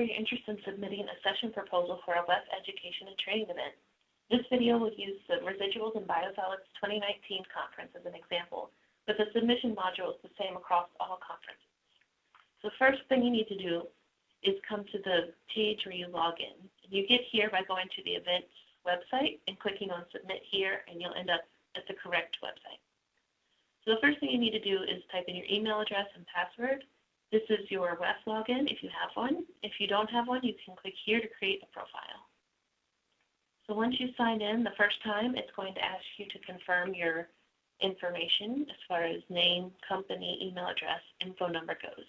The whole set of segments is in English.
you're interested in submitting a session proposal for a WEF education and training event. This video will use the Residuals and Biosolids 2019 conference as an example, but the submission module is the same across all conferences. So the first thing you need to do is come to the page where you log in. And you get here by going to the events website and clicking on Submit Here, and you'll end up at the correct website. So the first thing you need to do is type in your email address and password. This is your WEF login if you have one. If you don't have one, you can click here to create a profile. So once you sign in the first time, it's going to ask you to confirm your information as far as name, company, email address, and phone number goes.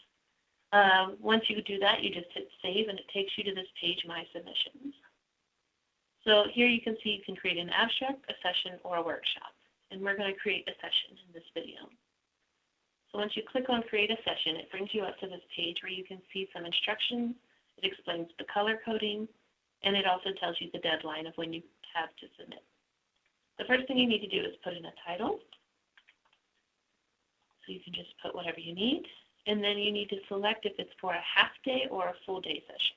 Once you do that, you just hit save, and it takes you to this page, My Submissions. So here you can see you can create an abstract, a session, or a workshop. And we're going to create a session in this video. So once you click on Create a Session, it brings you up to this page where you can see some instructions. It explains the color coding, and it also tells you the deadline of when you have to submit. The first thing you need to do is put in a title. So you can just put whatever you need. And then you need to select if it's for a half-day or a full-day session.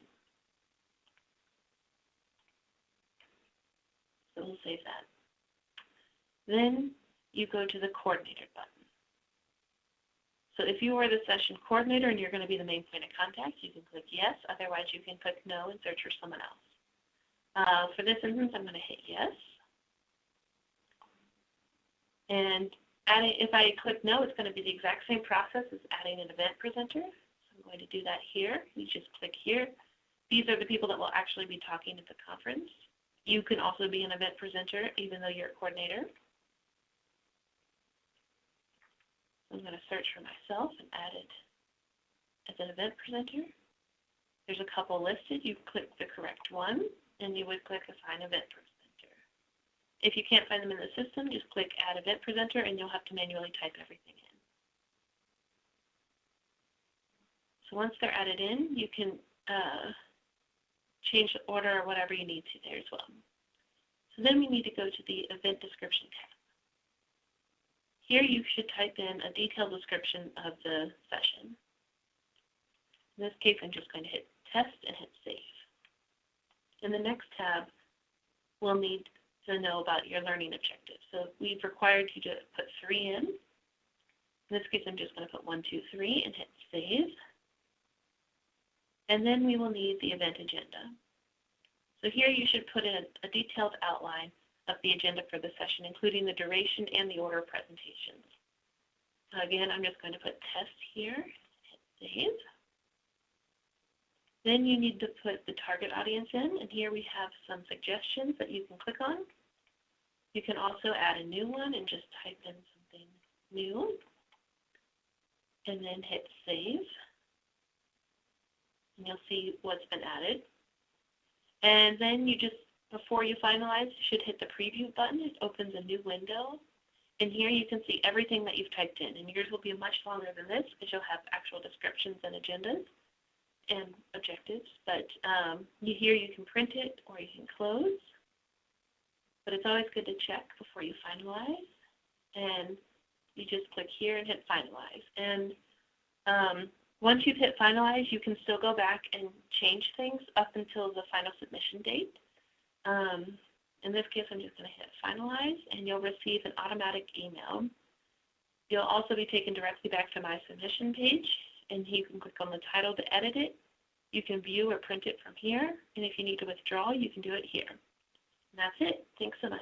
So we'll save that. Then you go to the Coordinator button. So if you are the session coordinator and you're going to be the main point of contact, you can click yes. Otherwise, you can click no and search for someone else. For this instance, I'm going to hit yes. And if I click no, it's going to be the exact same process as adding an event presenter. So I'm going to do that here. You just click here. These are the people that will actually be talking at the conference. You can also be an event presenter even though you're a coordinator. I'm going to search for myself and add it as an event presenter. There's a couple listed. You click the correct one, and you would click Assign Event Presenter. If you can't find them in the system, just click Add Event Presenter, and you'll have to manually type everything in. So once they're added in, you can change the order or whatever you need to there as well. So then we need to go to the Event Description tab. Here you should type in a detailed description of the session. In this case, I'm just going to hit Test and hit Save. In the next tab, we'll need to know about your learning objectives. So we've required you to put 3 in. In this case, I'm just going to put 1, 2, 3 and hit Save. And then we will need the event agenda. So here you should put in a detailed outline of the agenda for the session, including the duration and the order of presentations. Again, I'm just going to put Test here, hit Save. Then you need to put the target audience in, and here we have some suggestions that you can click on. You can also add a new one and just type in something new, and then hit Save. And you'll see what's been added. And then you just, before you finalize, you should hit the Preview button. It opens a new window. And here you can see everything that you've typed in. And yours will be much longer than this because you'll have actual descriptions and agendas and objectives. But here you can print it or you can close. But it's always good to check before you finalize. And you just click here and hit Finalize. And once you've hit Finalize, you can still go back and change things up until the final submission date. In this case, I'm just going to hit Finalize, and you'll receive an automatic email. You'll also be taken directly back to my submission page, and you can click on the title to edit it. You can view or print it from here, and if you need to withdraw, you can do it here. And that's it. Thanks so much.